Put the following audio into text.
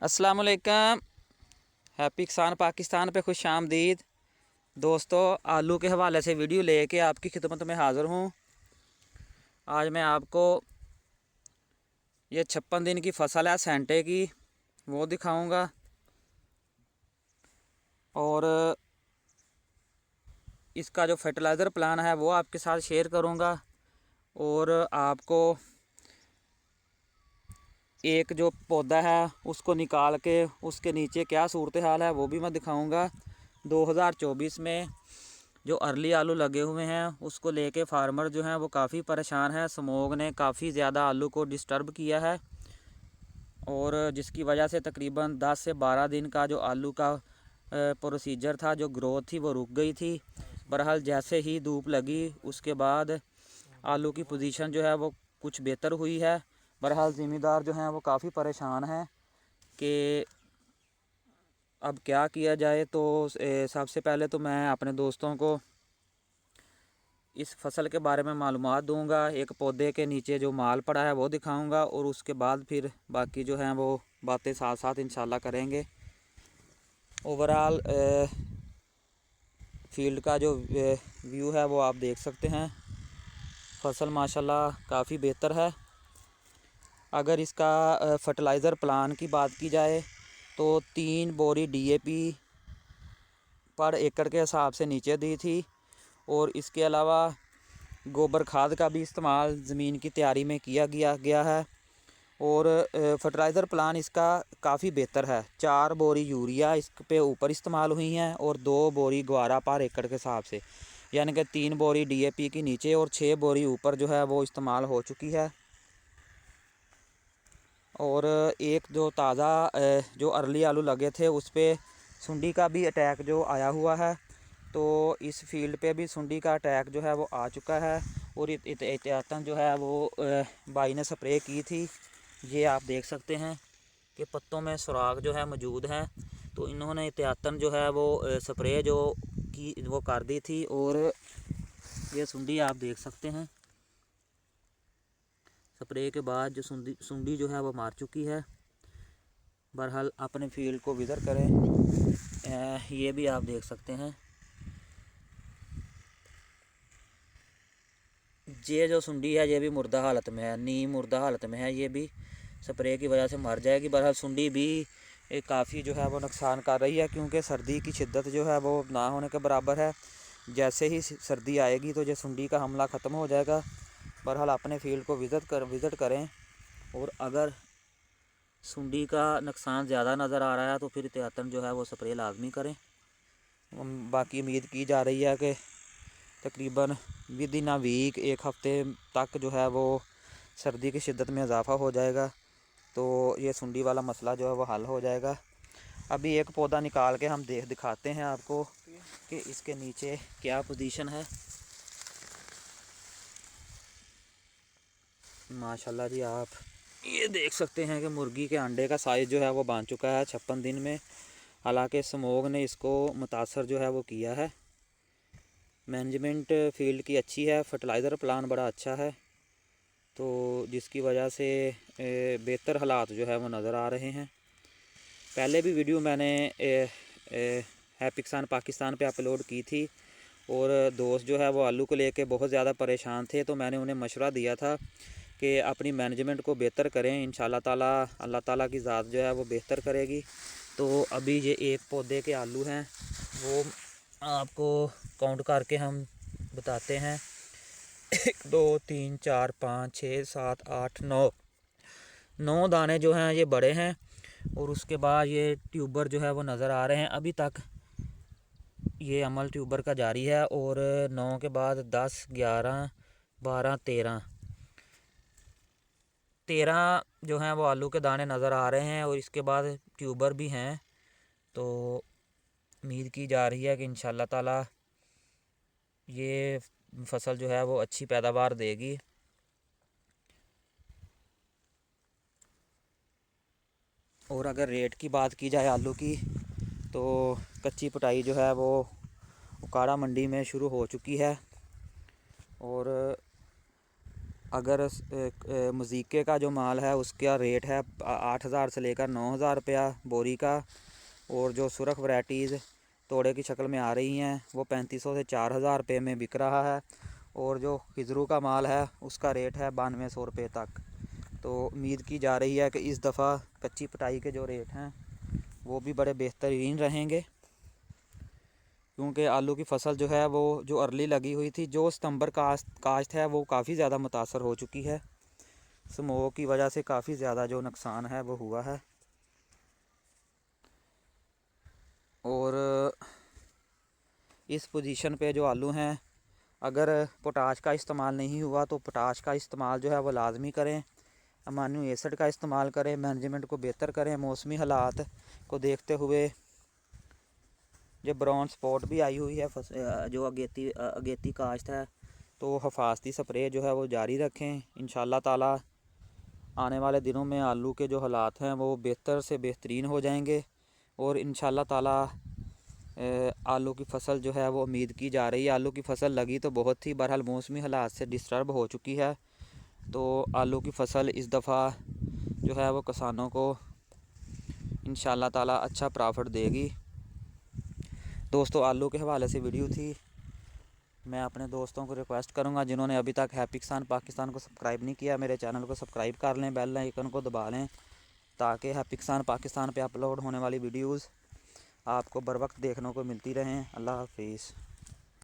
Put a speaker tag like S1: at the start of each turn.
S1: अस्सलाम वालेकुम। हैप्पी किसान पाकिस्तान पे खुश आमदीद। दोस्तों, आलू के हवाले से वीडियो लेके आपकी खिदमत में हाज़िर हूँ। आज मैं आपको ये 56 दिन की फसल है सेंटे की, वो दिखाऊंगा और इसका जो फर्टिलाइज़र प्लान है वो आपके साथ शेयर करूँगा। और आपको एक जो पौधा है उसको निकाल के उसके नीचे क्या सूरत हाल है वो भी मैं दिखाऊंगा। 2024 में जो अर्ली आलू लगे हुए हैं उसको लेके फार्मर जो हैं वो काफ़ी परेशान है। स्मॉग ने काफ़ी ज़्यादा आलू को डिस्टर्ब किया है और जिसकी वजह से तकरीबन 10 से 12 दिन का जो आलू का प्रोसीजर था, जो ग्रोथ थी, वो रुक गई थी। बहरहाल जैसे ही धूप लगी उसके बाद आलू की पोजीशन जो है वो कुछ बेहतर हुई है। बहरहाल ज़मींदार जो हैं वो काफ़ी परेशान हैं कि अब क्या किया जाए। तो सबसे पहले तो मैं अपने दोस्तों को इस फसल के बारे में मालूमात दूंगा, एक पौधे के नीचे जो माल पड़ा है वो दिखाऊंगा और उसके बाद फिर बाकी जो हैं वो बातें साथ साथ इंशाल्लाह करेंगे। ओवरऑल फील्ड का जो व्यू है वो आप देख सकते हैं। फसल माशाल्लाह काफ़ी बेहतर है। अगर इसका फर्टिलाइज़र प्लान की बात की जाए तो 3 बोरी DAP पर एकड़ के हिसाब से नीचे दी थी और इसके अलावा गोबर खाद का भी इस्तेमाल ज़मीन की तैयारी में किया गया है। और फर्टिलाइज़र प्लान इसका काफ़ी बेहतर है। 4 बोरी यूरिया इस पे ऊपर इस्तेमाल हुई हैं और 2 बोरी ग्वारा पर एकड़ के हिसाब से, यानी कि 3 बोरी DAP की नीचे और 6 बोरी ऊपर जो है वो इस्तेमाल हो चुकी है। और एक जो ताज़ा जो अर्ली आलू लगे थे उस पर सुंडी का भी अटैक जो आया हुआ है, तो इस फील्ड पे भी सुंडी का अटैक जो है वो आ चुका है और एहतियातन जो है वो भाई ने स्प्रे की थी। ये आप देख सकते हैं कि पत्तों में सुराख जो है मौजूद हैं, तो इन्होंने एहतियातन जो है वो स्प्रे जो की वो कर दी थी और ये सुंडी आप देख सकते हैं। स्प्रे के बाद जो सुंडी जो है वो मार चुकी है। बहरहाल अपने फील्ड को विज़िट करें। ये भी आप देख सकते हैं। ये जो सुंडी है ये भी मुर्दा हालत में है, नीम मुर्दा हालत में है, ये भी स्प्रे की वजह से मर जाएगी। बहरहाल सुंडी भी काफ़ी जो है वो नुकसान कर रही है क्योंकि सर्दी की शिद्दत जो है वो ना होने के बराबर है। जैसे ही सर्दी आएगी तो ये सुंडी का हमला ख़त्म हो जाएगा। बहरहाल अपने फील्ड को विज़िट करें और अगर सुंडी का नुकसान ज़्यादा नज़र आ रहा है तो फिर एहतियातन जो है वो स्प्रे लाजमी करें। बाकी उम्मीद की जा रही है कि तकरीबन विद इन अ वीक, एक हफ़्ते तक जो है वो सर्दी की शिद्दत में इजाफ़ा हो जाएगा, तो ये सुंडी वाला मसला जो है वो हल हो जाएगा। अभी एक पौधा निकाल के हम दिखाते हैं आपको कि इसके नीचे क्या पोजीशन है। माशाल्लाह जी, आप ये देख सकते हैं कि मुर्गी के अंडे का साइज़ जो है वो बन चुका है 56 दिन में। हालांकि स्मॉग ने इसको मुतासर जो है वो किया है। मैनेजमेंट फील्ड की अच्छी है, फर्टिलाइज़र प्लान बड़ा अच्छा है, तो जिसकी वजह से बेहतर हालात जो है वो नज़र आ रहे हैं। पहले भी वीडियो मैंने हैप्पी किसान पाकिस्तान पे अपलोड की थी और दोस्त जो है वो आलू को लेके बहुत ज़्यादा परेशान थे, तो मैंने उन्हें मशवरा दिया था कि अपनी मैनेजमेंट को बेहतर करें। इंशाल्लाह ताला अल्लाह ताला की ज़ात जो है वो बेहतर करेगी। तो अभी ये एक पौधे के आलू हैं वो आपको काउंट करके हम बताते हैं। 1 2 3 4 5 6 7 8 9 दाने जो हैं ये बड़े हैं और उसके बाद ये ट्यूबर जो है वो नज़र आ रहे हैं। अभी तक ये अमल ट्यूबर का जारी है और 9 के बाद 10 11 12 13 जो हैं वो आलू के दाने नज़र आ रहे हैं और इसके बाद ट्यूबर भी हैं। तो उम्मीद की जा रही है कि इंशाल्लाह ताला ये फसल जो है वो अच्छी पैदावार देगी। और अगर रेट की बात की जाए आलू की, तो कच्ची पिटाई जो है वो उकाड़ा मंडी में शुरू हो चुकी है और अगर मजीके का जो माल है उसका रेट है 8,000 से लेकर 9,000 रुपया बोरी का। और जो सुरख वैराइटीज़ तोड़े की शक्ल में आ रही हैं वो 3500 से 4,000 रुपये में बिक रहा है। और जो खिजरू का माल है उसका रेट है 9200 रुपये तक। तो उम्मीद की जा रही है कि इस दफ़ा कच्ची पटाई के जो रेट हैं वो भी बड़े बेहतरीन रहेंगे, क्योंकि आलू की फ़सल जो है वो जो अर्ली लगी हुई थी, जो सितंबर काश्त है वो काफ़ी ज़्यादा मुतासर हो चुकी है। स्मोक की वजह से काफ़ी ज़्यादा जो नुकसान है वो हुआ है। और इस पोजीशन पे जो आलू हैं, अगर पोटाश का इस्तेमाल नहीं हुआ तो पोटाश का इस्तेमाल जो है वो लाजमी करें, अमाइनो एसिड का इस्तेमाल करें, मैनेजमेंट को बेहतर करें। मौसमी हालात को देखते हुए जो ब्राउन स्पॉट भी आई हुई है जो अगेती काश्त है, तो हिफाजती स्प्रे जो है वो जारी रखें। इंशाल्लाह ताला आने वाले दिनों में आलू के जो हालात हैं वो बेहतर से बेहतरीन हो जाएंगे। और इंशाल्लाह ताला आलू की फ़सल जो है वो उम्मीद की जा रही है। आलू की फ़सल लगी तो बहुत ही, बहरहाल मौसमी हालात से डिस्टर्ब हो चुकी है। तो आलू की फ़सल इस दफ़ा जो है वो किसानों को इंशाल्लाह ताला अच्छा प्रॉफिट देगी। दोस्तों, आलू के हवाले से वीडियो थी। मैं अपने दोस्तों को रिक्वेस्ट करूंगा जिन्होंने अभी तक हैप्पी किसान पाकिस्तान को सब्सक्राइब नहीं किया, मेरे चैनल को सब्सक्राइब कर लें, बेल आइकन को दबा लें, ताकि हैप्पी किसान पाकिस्तान पे अपलोड होने वाली वीडियोस आपको बर वक्त देखने को मिलती रहें। अल्लाह हाफिज़।